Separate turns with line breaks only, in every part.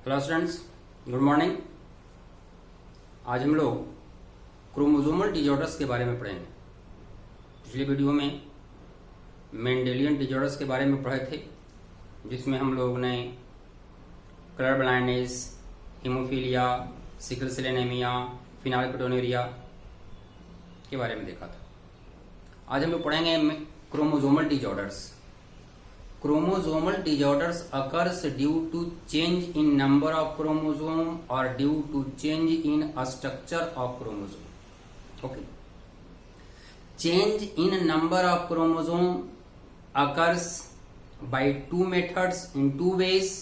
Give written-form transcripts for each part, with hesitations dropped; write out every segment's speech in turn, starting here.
Hello students, good morning. आज हम लोग क्रोमोसोमल डिजॉर्डर्स के बारे में पढ़ेंगे। पिछली वीडियो में मेंडेलियन डिजॉर्डर्स के बारे में पढ़े थे, जिसमें हम लोग ने colour blindness, haemophilia, sickle cell anaemia, phenylketonuria के बारे में देखा था। आज हम लोग पढ़ेंगे chromosomal disorders. Chromosomal disorders occurs due to change in number of chromosome or due to change in a structure of chromosome. Okay. Change in number of chromosome occurs by two methods in two ways.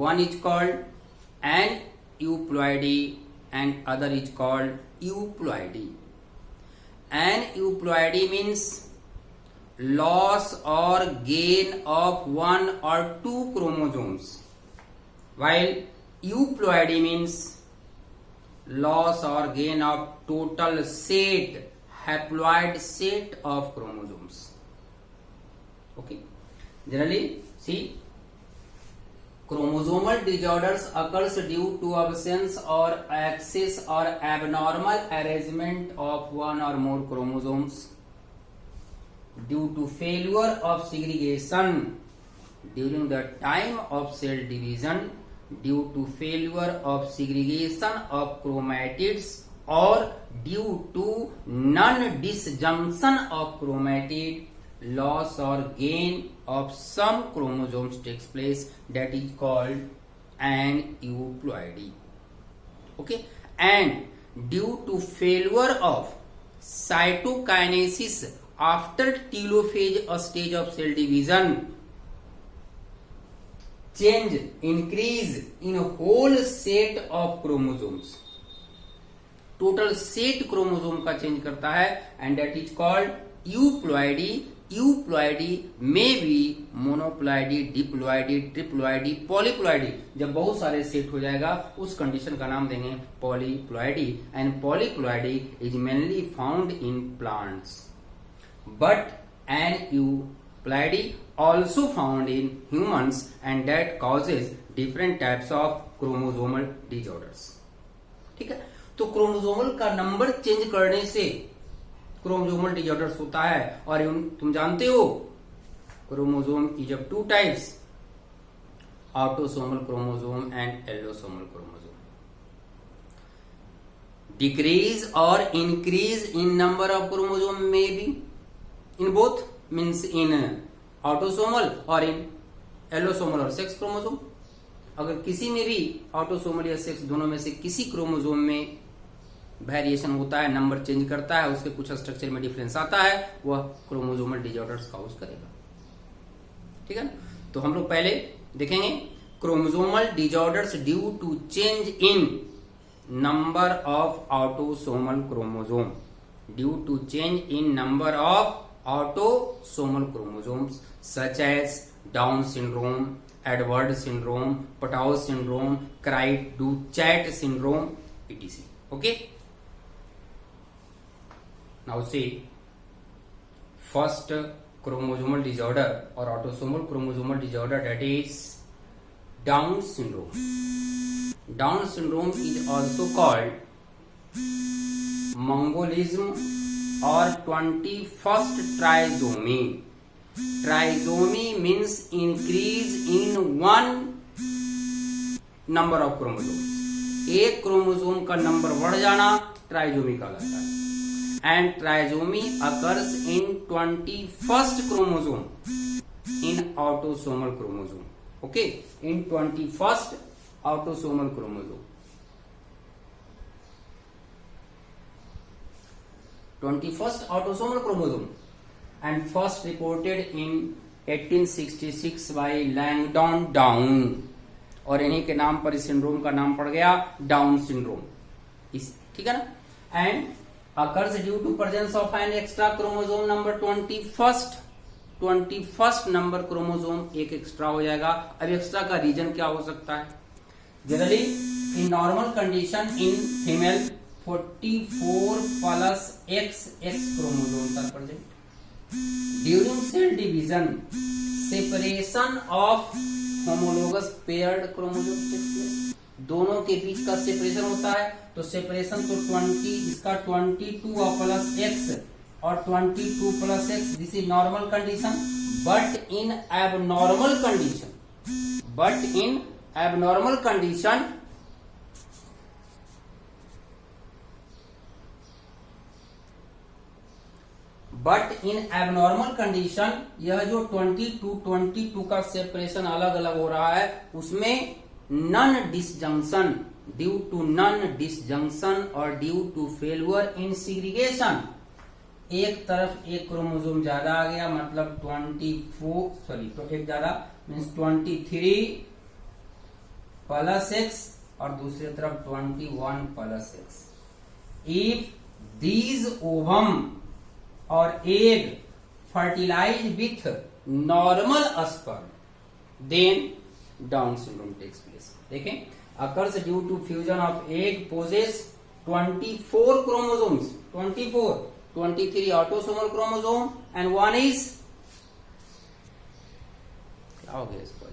One is called aneuploidy and other is called euploidy. Aneuploidy means loss or gain of one or two chromosomes, while euploidy means loss or gain of total set, haploid set of chromosomes. Okay, generally see, chromosomal disorders occurs due to absence or excess or abnormal arrangement of one or more chromosomes, due to failure of segregation during the time of cell division, due to failure of segregation of chromatids, or due to non-disjunction of chromatid, loss or gain of some chromosomes takes place, that is called aneuploidy. Okay, and due to failure of cytokinesis after telophase, a stage of cell division, change, increase in whole set of chromosomes, total set chromosome का change करता है, and that is called euploidy. Euploidy may be monoploidy, diploidy, triploidy, polyploidy. जब बहुत सारे set हो जाएगा उस condition का नाम देंगे polyploidy, and polyploidy is mainly found in plants. But aneuploidy also found in humans, and that causes different types of chromosomal disorders. ठीक है, तो क्रोमोसोमल का नंबर चेंज करने से क्रोमोसोमल डिजॉर्डर्स होता है। और तुम जानते हो chromosome is of two types, autosomal chromosome and allosomal chromosome. Decrease और increase in number of chromosome में be in both, means in autosomal or in allosomal or sex chromosome. अगर किसी में भी ऑटोसोमल या सेक्स दोनों में से किसी क्रोमोसोम में वेरिएशन होता है, नंबर चेंज करता है, उसके कुछ स्ट्रक्चर में डिफरेंस आता है, वह क्रोमोसोमल डिजॉर्डर्स काउज करेगा। ठीक है ना, तो हम लोग पहले देखेंगे chromosomal disorders due to change in number of autosomal chromosome, due to change in number of autosomal chromosomes such as Down syndrome, Edwards syndrome, Patau syndrome, Craig-Duchat syndrome, etc. Okay. Now see, first chromosomal disorder or autosomal chromosomal disorder, that is Down syndrome. Down syndrome is also called Mongolism or 21st trisomy. Trisomy means increase in one number of chromosomes. एक chromosome का number बढ़ जाना trisomy कहलाता है। And trisomy occurs in 21st chromosome in autosomal chromosome. Okay, in 21st autosomal chromosome. 21st autosomal chromosome, and first reported in 1866 by Langdon Down, और इन्हीं के नाम पर इस सिंड्रोम का नाम पड़ गया डाउन सिंड्रोम। इस ठीक है ना, and occurs due to presence of an extra chromosome number 21st number chromosome एक एक्स्ट्रा हो जाएगा। अब एक्स्ट्रा का रीजन क्या हो सकता है? Generally in normal condition in female 44 plus XX chromosomes are present, during cell division separation of homologous paired chromosome, दोनों के बीच का सेपरेशन होता है। तो सेपरेशन तो 20, इसका 22 प्लस एक्स और 22 plus x, this is normal condition. But in abnormal condition, यह जो 22 का सेपरेशन अलग अलग हो रहा है, उसमें non disjunction, due to non disjunction और due to failure in segregation, एक तरफ एक क्रोमोसोम ज्यादा आ गया, मतलब 24 एक ज्यादा मीन्स 23 प्लस एक्स और दूसरी तरफ 21 plus X. If these ovum और egg fertilise with normal sperm, then Down syndrome takes place. देखें, occurs due to fusion of egg possess 24 chromosomes, 23 autosomal chromosome and one is, क्या हो गया इसको,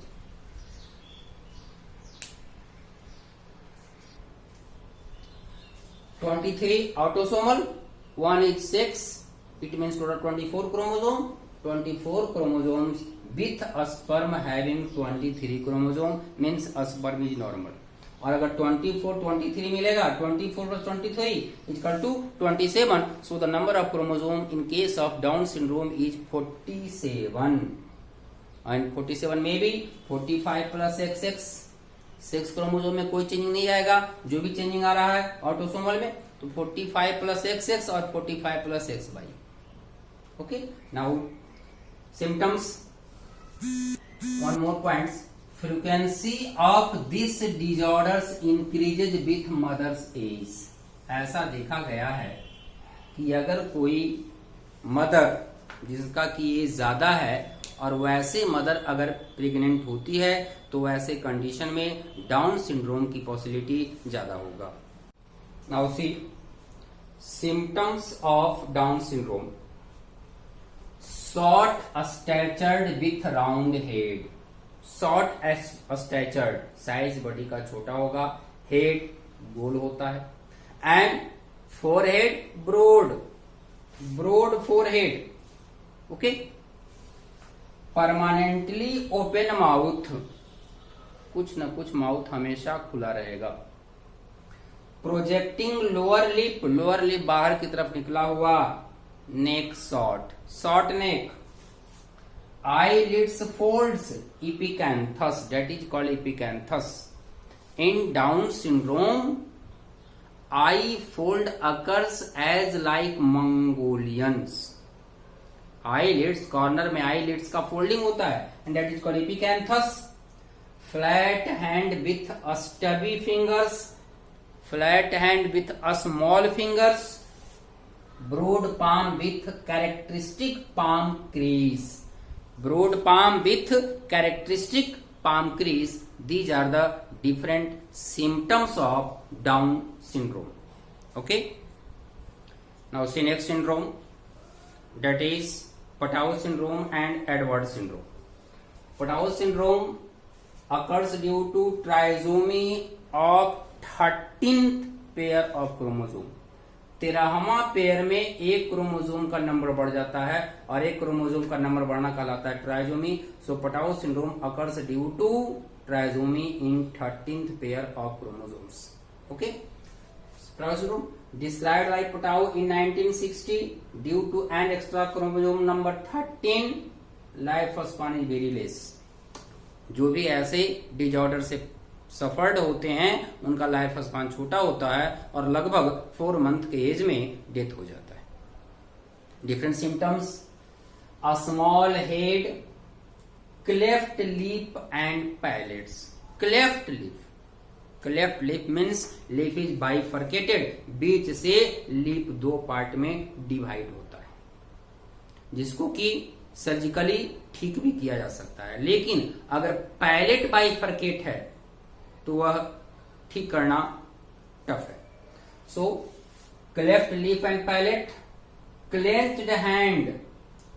23 autosomal, one is sex, it means total 24 chromosomes with a sperm having 23 chromosome, means a sperm is normal। और अगर 23 मिलेगा, 24 plus 23 is equal to 27, so the number of chromosome in case of Down syndrome is 47, and 47 में भी 45 plus XX, sex chromosome में कोई changing नहीं आएगा, जो भी चेंजिंग आ रहा है ऑटोसोमल में, तो 45 plus XX और 45 plus XY। Okay, now symptoms, one more points, frequency of this disorders increases with mother's age। ऐसा देखा गया है कि अगर कोई मदर जिसका कि एज ज्यादा है और वैसे मदर अगर प्रेग्नेंट होती है तो वैसे कंडीशन में डाउन सिंड्रोम की पॉसिबिलिटी ज्यादा होगा। Now see symptoms of Down syndrome, short statured with round head, short statured, size body का छोटा होगा, हेड गोल होता है, and forehead broad forehead, okay, permanently open mouth, कुछ न कुछ माउथ हमेशा खुला रहेगा, प्रोजेक्टिंग लोअर लिप बाहर की तरफ निकला हुआ, नेक short neck, eyelids folds, epicanthus, that is called epicanthus। In Down syndrome, eye fold occurs as like Mongolians, eyelids corner में eyelids का फोल्डिंग होता है, and that is called epicanthus। Flat hand with a stubby fingers, flat hand with a small fingers, broad palm with characteristic palm crease, broad palm with characteristic palm crease, these are the different symptoms of Down syndrome। Okay, now see next syndrome, that is Patau syndrome and Edwards syndrome। Patau syndrome occurs due to trisomy of 13th pair of chromosome, 13वां pair में एक chromosome का number बढ़ जाता है और एक chromosome का नंबर बढ़ना कहलाता है trisomy. So Patau syndrome occurs due to trisomy in 13th pair of chromosomes. Okay, Patau syndrome described by Patau in 1960 due to an extra chromosome number 13, life span is very less. जो भी ऐसे disorder से suffered होते हैं उनका life span छोटा होता है और लगभग 4 मंथ के एज में डेथ हो जाता है। Different symptoms, a small head, cleft lip and palates. Cleft lip means lip is bifurcated, बीच से लिप 2 पार्ट में डिवाइड होता है, जिसको कि सर्जिकली ठीक भी किया जा सकता है, लेकिन अगर पैलेट बाइफर्केट है तो वह ठीक करना टफ है। So cleft lip and palate, clenched hand,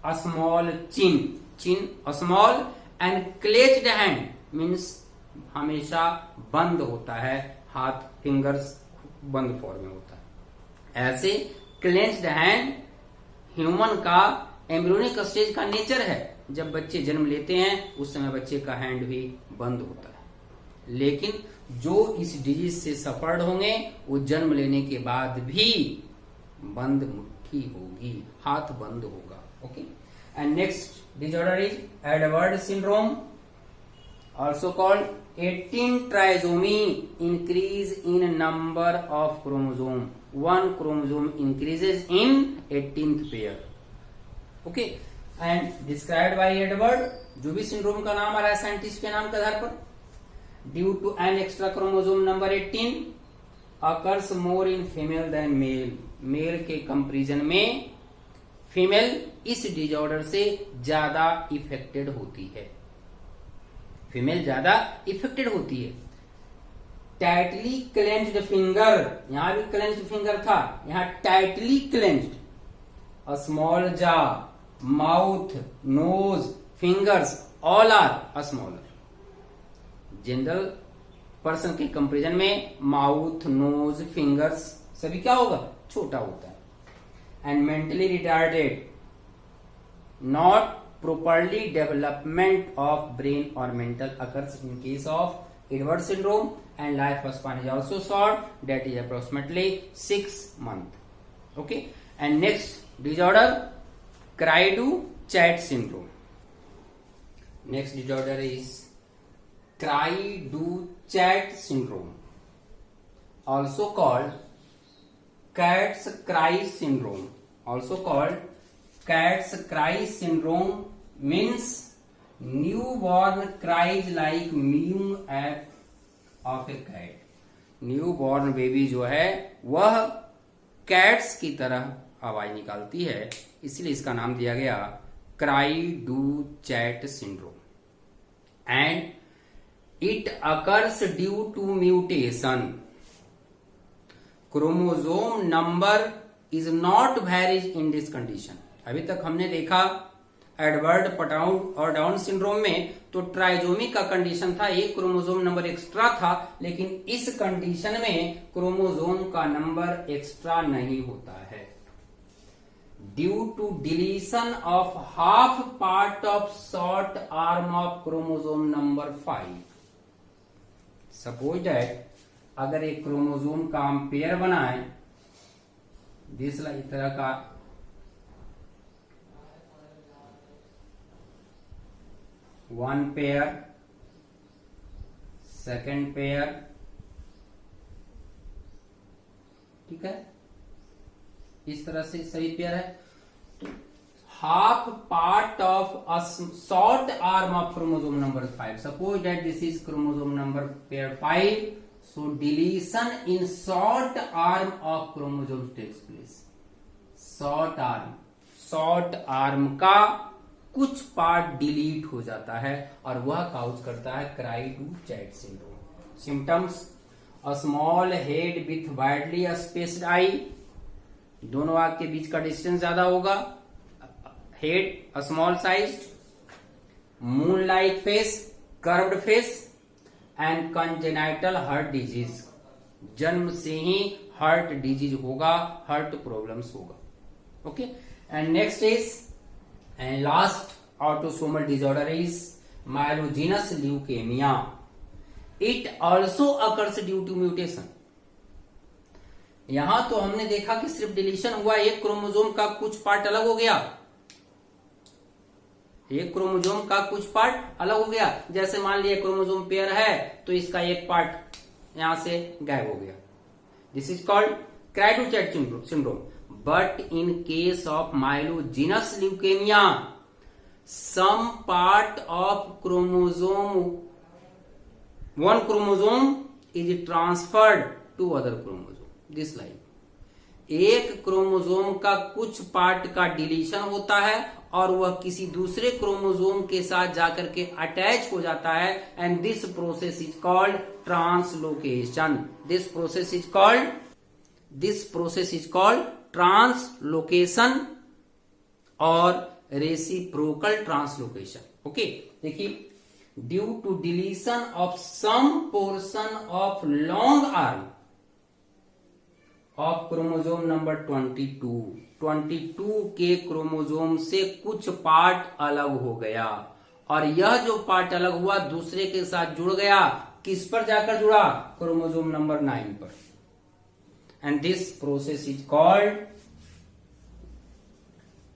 a small chin a small and clenched hand means हमेशा बंद होता है, हाथ फिंगर्स बंद फॉर्म में होता है। ऐसे क्लेंच्ड हैंड ह्यूमन का एम्ब्रियोनिक स्टेज का नेचर है। जब बच्चे जन्म लेते हैं उस समय बच्चे का हैंड भी बंद होता है, लेकिन जो इस डिजीज से सफर्ड होंगे वो जन्म लेने के बाद भी बंद मुट्ठी होगी, हाथ बंद होगा। Okay, and next disorder is Edward syndrome, also called 18 trisomy, increase in number of chromosome, 1 chromosome increases in 18th pair. Okay, and described bye Edward, जो भी सिंड्रोम का नाम आ रहा है साइंटिस्ट के नाम के आधार पर, due to an extra chromosome number 18 occurs more in female than male, male के कंपेरिजन में फीमेल इस डिसऑर्डर से ज्यादा इफेक्टेड होती है, फीमेल ज्यादा इफेक्टेड होती है। टाइटली क्लेंच्ड फिंगर, यहां भी क्लेंच्ड फिंगर था, यहां tightly clenched, a small jaw, mouth, nose, fingers all are smaller. General person के कंपेरिजन में माउथ, नोज, फिंगर्स सभी क्या होगा, छोटा होता है। And mentally retarded, not properly development of brain or mental occurs in case of Edwards syndrome, and lifespan is also short, that is approximately 6 months. Okay, and next disorder, Cry-do-Chat syndrome. Next disorder is Cry-do-Chat syndrome, also called cat's cry syndrome, also called cat's cry syndrome means newborn cries like mew of a cat. Newborn baby जो है वह cats की तरह आवाज निकालती है, इसलिए इसका नाम दिया गया cri du chat syndrome. And it occurs due to mutation, chromosome number is not varies in this condition. अभी तक हमने देखा एडवर्ड पटाउन और डाउन सिंड्रोम में तो ट्राइजोमी का कंडीशन था, एक क्रोमोसोम नंबर एक्स्ट्रा था, लेकिन इस कंडीशन में क्रोमोसोम का नंबर एक्स्ट्रा नहीं होता है। Due to deletion of half part of short arm of chromosome number 5। Suppose that अगर एक क्रोमोसोम का हम पेयर बनाए, इस तरह का वन पेयर, सेकेंड पेयर, ठीक है, इस तरह से सही पेयर है। तो half part of a short arm of chromosome number 5, suppose that this is chromosome number pair 5, so deletion in short arm of chromosome takes place. short arm का कुछ पार्ट डिलीट हो जाता है और वह काउज करता है cri du chat syndrome. Symptoms, a small head with widely spaced eye, दोनों आंख के बीच का डिस्टेंस ज्यादा होगा, head small size, moon like face, curved face, and congenital heart disease, जन्म से ही हार्ट डिजीज होगा, हार्ट प्रॉब्लम्स होगा। Okay, and next is and last autosomal disorder is myelogenous leukaemia. It also occurs due to mutation. यहां तो हमने देखा कि सिर्फ डिलीशन हुआ, एक क्रोमोसोम का कुछ पार्ट अलग हो गया, एक क्रोमोसोम का कुछ पार्ट अलग हो गया। जैसे मान लिया क्रोमोसोम पेयर है तो इसका एक पार्ट यहां से गायब हो गया, this is called cri du chat syndrome. But in case of myelogenous leukaemia, some part of chromosome, one chromosome is transferred to other chromosome, this line. एक क्रोमोसोम का कुछ पार्ट का डिलीशन होता है और वह किसी दूसरे क्रोमोसोम के साथ जाकर के अटैच हो जाता है, and this process is called translocation. This process is called translocation और रेसिप्रोकल ट्रांसलोकेशन। ओके, देखिए, due to deletion of some portion of long arm of chromosome number 22 के क्रोमोसोम से कुछ पार्ट अलग हो गया, और यह जो पार्ट अलग हुआ दूसरे के साथ जुड़ गया। किस पर जाकर जुड़ा? क्रोमोसोम नंबर 9 पर। And this process is called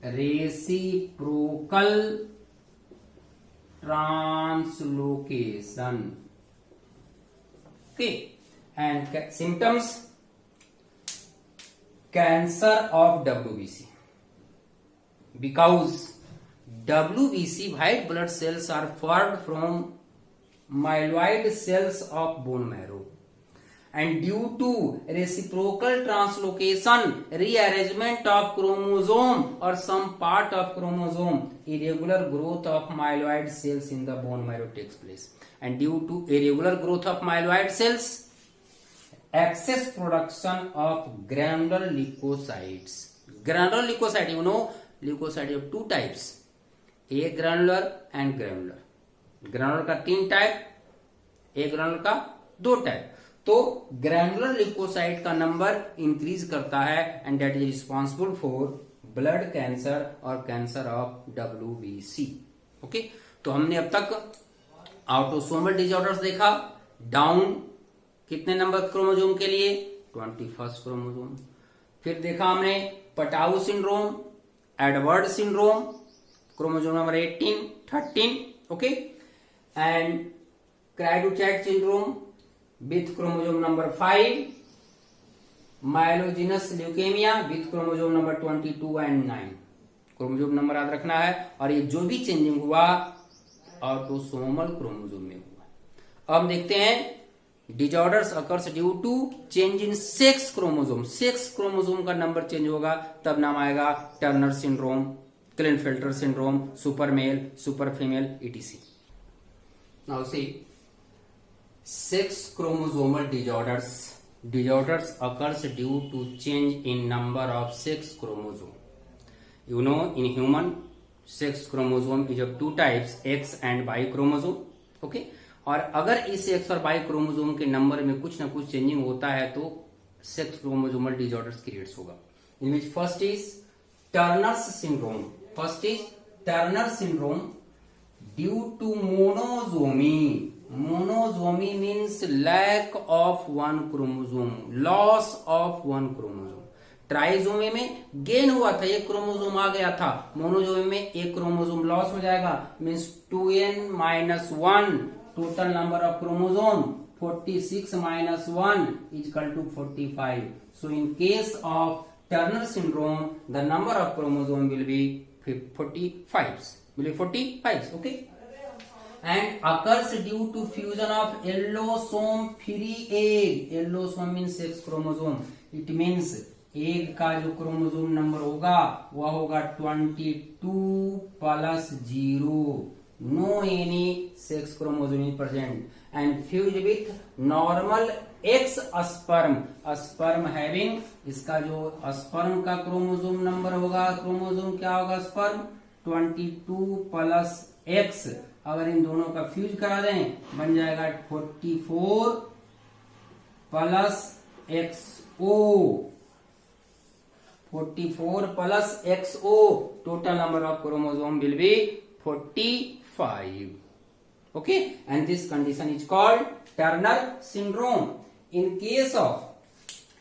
reciprocal translocation. Okay, and symptoms, cancer of WBC, because WBC white blood cells are formed from myeloid cells of bone marrow, and due to reciprocal translocation, rearrangement of chromosome or some part of chromosome, irregular growth of myeloid cells in the bone marrow takes place, and due to irregular growth of myeloid cells, excess production of granular leukocytes. Granular leukocyte, you know, leukocyte of two types, A granular and granular. granular का 3 type, A granular का 2 type. तो granular leukocyte का number increase करता है, and that is responsible for blood cancer और cancer of WBC। Okay, तो हमने अब तक ऑटोसोमल डिसऑर्डर्स देखा। डाउन कितने नंबर क्रोमोसोम के लिए? 21 क्रोमोसोम। फिर देखा हमने Patau syndrome, Edward syndrome, chromosome number 18, 13, okay, and cri du chat syndrome with chromosome number 5, myelogenous leukaemia with chromosome number 22 and 9। Chromosome number याद रखना है, और ये जो भी चेंजिंग हुआ ऑटोसोमल क्रोमोसोम में हुआ। अब देखते हैं disorders occurs due to change in sex chromosome. Sex chromosome का नंबर चेंज होगा तब नाम आएगा Turner syndrome, Klinefelter syndrome, super male, super female, etc. Now see sex chromosomal disorders occurs due to change in number of sex chromosome. You know, in human sex chromosome is of 2 types, X and Y chromosome. Okay, और अगर इस X और Y chromosome के number में कुछ ना कुछ changing होता है तो सेक्स क्रोमोसोमल डिसऑर्डर्स क्रिएट्स होगा। In which first is Turner's syndrome due to monosomy. Monosomy means lack of 1 chromosome, loss of 1 chromosome. Trisomy में गेन हुआ था, एक क्रोमोसोम आ गया था। मोनोजोमी में एक क्रोमोसोम लॉस हो जाएगा, means 2n-1 total number of chromosome 46 minus 1 is equal to 45. So in case of Turner syndrome, the number of chromosome will be 45. Okay, and occurs due to fusion of allosome-free egg. Allosome means sex chromosome. It means egg का जो chromosome number होगा वह होगा 22 + 0। No any sex chromosome is present and fused with normal X sperm having, इसका जो sperm का chromosome number होगा, chromosome क्या होगा, स्पर्म 22 + X। अगर इन दोनों का फ्यूज करा दें बन जाएगा 44 + XO। 44 + XO, total number of chromosome will be 45. Okay, and this condition is called Turner syndrome. In case of,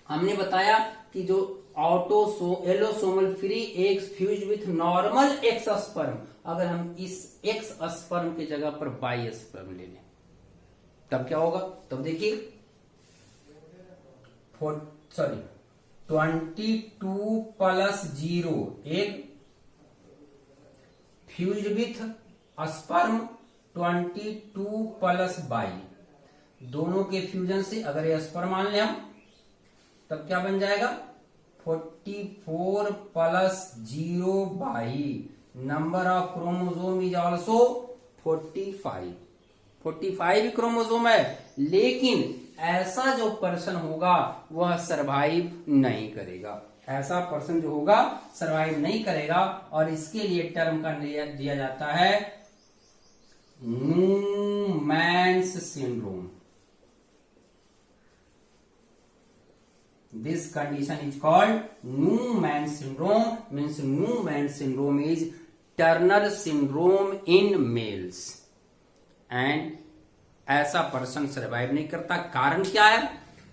हमने बताया कि जो allosomal free eggs fuse with normal X sperm, अगर हम इस एक्स स्पर्म की जगह पर वाई स्पर्म ले लें तब क्या होगा? तब देखिए 22 + 0 egg fuse with sperm 22 + y, दोनों के फ्यूजन से अगर ये स्पर्म मान लें हम तब क्या बन जाएगा 44 + 0 y। Number of chromosome is also 45 chromosome है, लेकिन ऐसा जो पर्सन होगा वह सरवाइव नहीं करेगा। ऐसा पर्सन जो होगा सरवाइव नहीं करेगा, और इसके लिए टर्म का दिया जाता है Newman's syndrome. This condition is called Newman syndrome. Means Newman syndrome is Turner syndrome in males. And ऐसा पर्सन सर्वाइव नहीं करता। कारण क्या है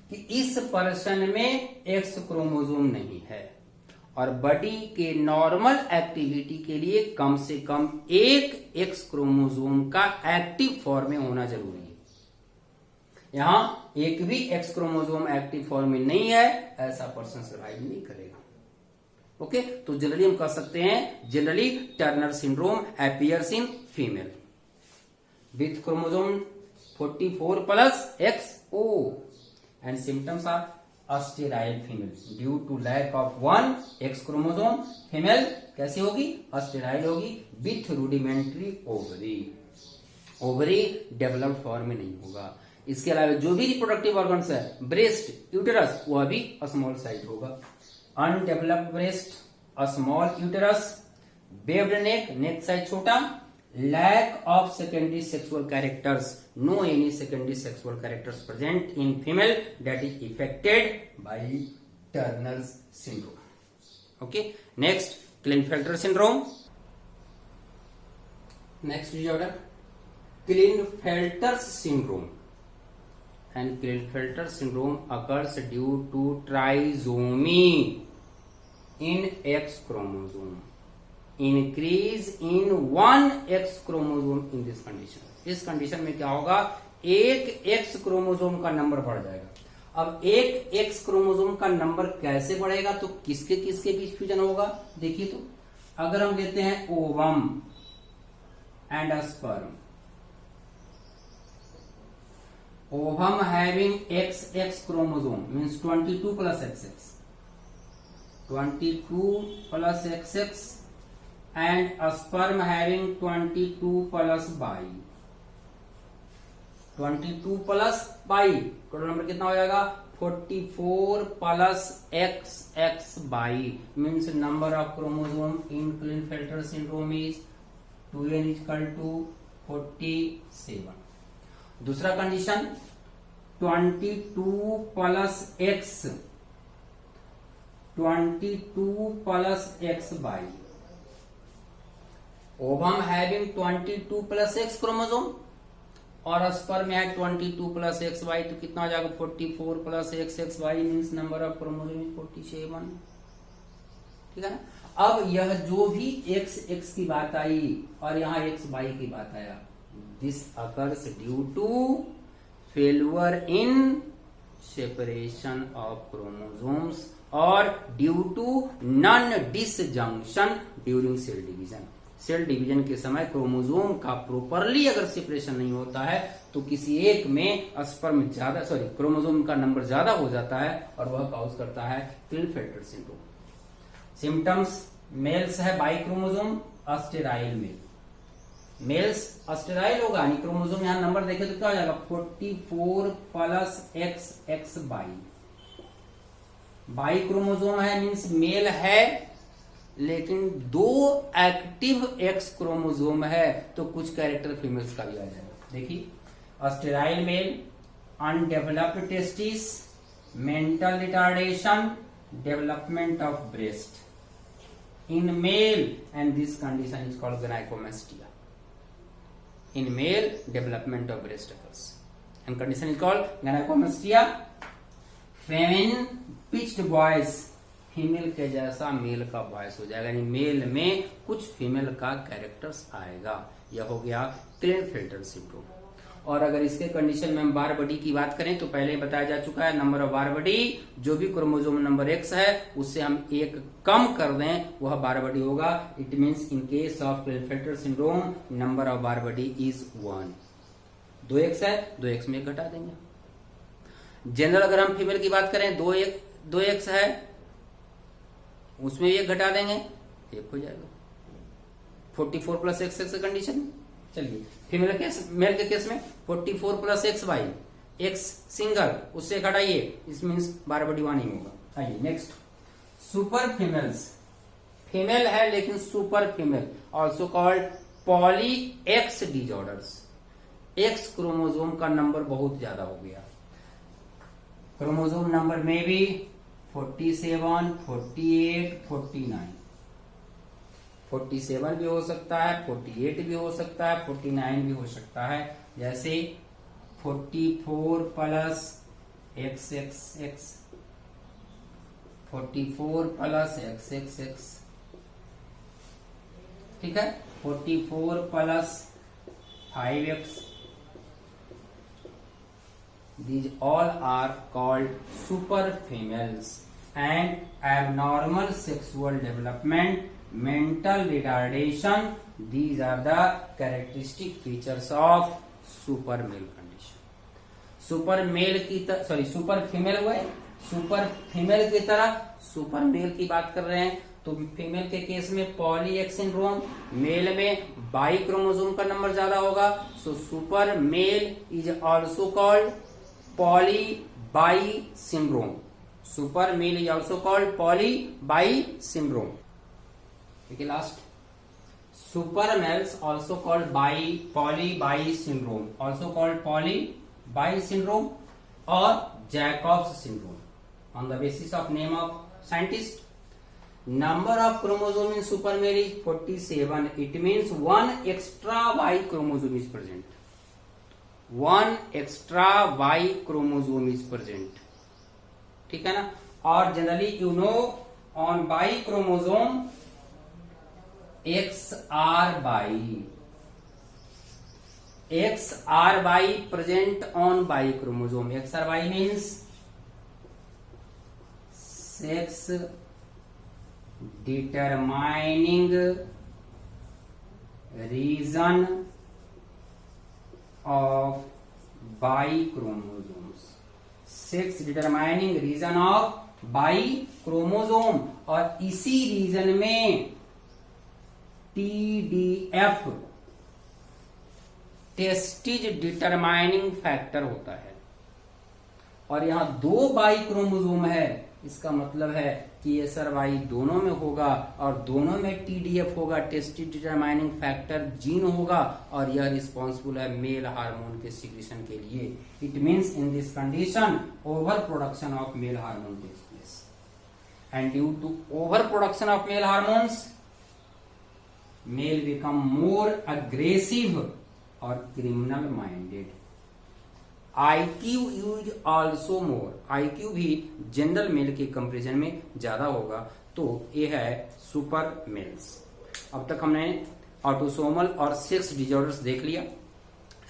कि इस पर्सन में एक्स क्रोमोसोम नहीं है, और बॉडी के नॉर्मल एक्टिविटी के लिए कम से कम एक एक्स क्रोमोसोम का एक्टिव फॉर्म में होना जरूरी है। यहां एक भी एक्स क्रोमोसोम एक्टिव फॉर्म में नहीं है, ऐसा पर्सन सर्वाइव नहीं करेगा। ओके, तो जनरली हम कह सकते हैं generally Turner syndrome appears in female with chromosome 44 plus XO and symptoms are sterile female due to lack of one X chromosome. Female कैसी होगी? अस्टेराइल होगी with rudimentary ovary. Ovary developed form में नहीं होगा। इसके अलावा जो भी रिप्रोडक्टिव ऑर्गन्स है, ब्रेस्ट, यूटेरस, वह भी स्मॉल साइज होगा। Undeveloped breast, small uterus, webbed neck, neck size छोटा, lack of secondary sexual characters, no any secondary sexual characters present in female that is affected by Turner syndrome. Okay, next Klinefelter syndrome. Next disorder Klinefelter syndrome. And Klinefelter syndrome occurs due to trisomy in X chromosome. Increase in one X chromosome in this condition. इस condition में क्या होगा? एक X chromosome का number बढ़ जाएगा। अब एक X क्रोमोसोम का नंबर कैसे बढ़ेगा? तो किसके किसके बीच फ्यूजन होगा? देखिए, तो अगर हम लेते हैं ovum and sperm, ovum having XX chromosome means 22 plus XX, 22 plus XX, and a sperm having 22 plus Y, 22 plus Y, total number कितना हो जाएगा? 44 plus XXY means number of chromosome in Klinefelter syndrome is 2n is equal to 47. दूसरा condition 22 plus X, 22 plus XY, ovum having 22 plus X chromosome और sperm में है 22 plus XY, तो कितना हो जाएगा? 44 plus XXY means number of chromosome 47। ठीक है ना? अब यह जो भी XX की बात आई और यहाँ XY की बात आया, this occurs due to failure in separation of chromosomes or due to non-disjunction during cell division. Cell division के समय क्रोमोसोम का प्रॉपरली अगर सेपरेशन नहीं होता है तो किसी एक में स्पर्म ज्यादा क्रोमोसोम का नंबर ज्यादा हो जाता है और वह कॉज करता है क्लिनफेल्टर सिंड्रोम। सिम्टम्स, मेल्स है बाई क्रोमोसोम, अस्टेराइल मेल, मेल्स अस्टेराइल होगा, यानी क्रोमोसोम यहां नंबर देखे तो क्या हो जाएगा? 44 प्लस XXY। बाई क्रोमोसोम है मीन्स मेल है लेकिन दो एक्टिव एक्स क्रोमोसोम है, तो कुछ कैरेक्टर फीमेल्स का भी आ जाएगा। देखिए, sterile male, undeveloped testis, mental retardation, development of breast in male, and this condition is called gynecomastia. In male, development of breast occurs, and condition is called gynecomastia. Feminine pitched voice, female के जैसा mail का voice हो जाएगा, यानी mail में कुछ female का characters आएगा। यह हो गया क्लिनफेल्टर सिंड्रोम। और अगर इसके कंडीशन में हम बार बॉडी की बात करें तो पहले बताया जा चुका है, नंबर ऑफ बार बॉडी जो भी क्रोमोसोम नंबर X है उससे हम एक कम कर दें वह बार बॉडी होगा। It means in case of Klinefelter syndrome number of Barr body is 1। 2X है, 2X में एक घटा देंगे। जनरल अगर हम फीमेल की बात करें 2X है उसमें एक घटा देंगे, एक हो जाएगा। 44 प्लस XX कंडीशन। चलिए फीमेल केस, मेल के केस में 44 प्लस XY, X सिंगल, उससे घटाइए, इस मीन्स बार बॉडी 1 ही होगा। आइए नेक्स्ट, सुपर फीमेल्स, फीमेल है लेकिन super female, also called poly x disorders. X chromosome का नंबर बहुत ज्यादा हो गया, क्रोमोसोम नंबर में भी 47, 48, 49, 47 भी हो सकता है, 48 भी हो सकता है, 49 भी हो सकता है। जैसे 44 प्लस XXX, 44 प्लस XXX, ठीक है, 44 plus 5X, these all are called super females, and abnormal sexual development, mental retardation, these are the characteristic features of super male condition. Super male की तरह, सॉरी सुपर फीमेल हुए, super female की तरह super male की बात कर रहे हैं। तो फीमेल के केस में पॉली एक्स सिंड्रोम, मेल में बाई क्रोमोसोम का नंबर ज्यादा होगा। So super male is also called poly Y syndrome, super male is also called poly Y syndrome. ठीक है, last super males also called Y poly Y syndrome, also called poly Y syndrome और Jacob's syndrome on the basis of name of scientist. Number of chromosome in super male is 47. It means one extra Y chromosome is present. One extra Y chromosome is present. ठीक है ना। और generally you know on Y chromosome XRY present on Y chromosome. XRY means sex determining region of Y chromosomes, sex determining region of Y chromosome, और इसी reason में TDF testes determining factor होता है। और यहां 2 बाई क्रोमोसोम है, इसका मतलब है कि SRY दोनों में होगा और दोनों में TDF होगा, टेस्टिज डिटरमाइनिंग फैक्टर जीन होगा, और यह रिस्पॉन्सिबल है मेल हार्मोन के सिक्रीशन के लिए। It means in this condition over production of male hormone takes place, and due to over production of male hormones male become more aggressive और criminal minded. IQ is also more, IQ भी general male के comparison में ज्यादा होगा। तो ये है super mails. अब तक हमने ऑटोसोमल और सेक्स डिजॉर्डर्स देख लिया।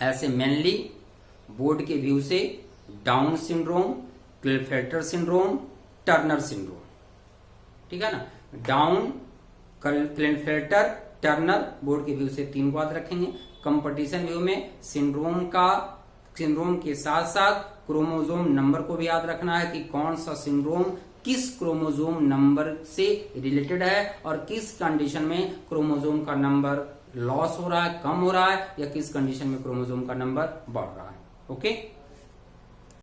ऐसे मेनली बोर्ड के व्यू से Down syndrome, Klinefelter syndrome, Turner syndrome, ठीक है ना। डाउन, क्लिनेफेल्टर, टर्नर, बोर्ड के व्यू से 3 को याद रखेंगे। कंपटीशन व्यू में सिंड्रोम के साथ साथ क्रोमोसोम नंबर को भी याद रखना है कि कौन सा सिंड्रोम किस क्रोमोसोम नंबर से रिलेटेड है और किस कंडीशन में क्रोमोसोम का नंबर लॉस हो रहा है, कम हो रहा है, या किस कंडीशन में क्रोमोसोम का नंबर बढ़ रहा है। ओके।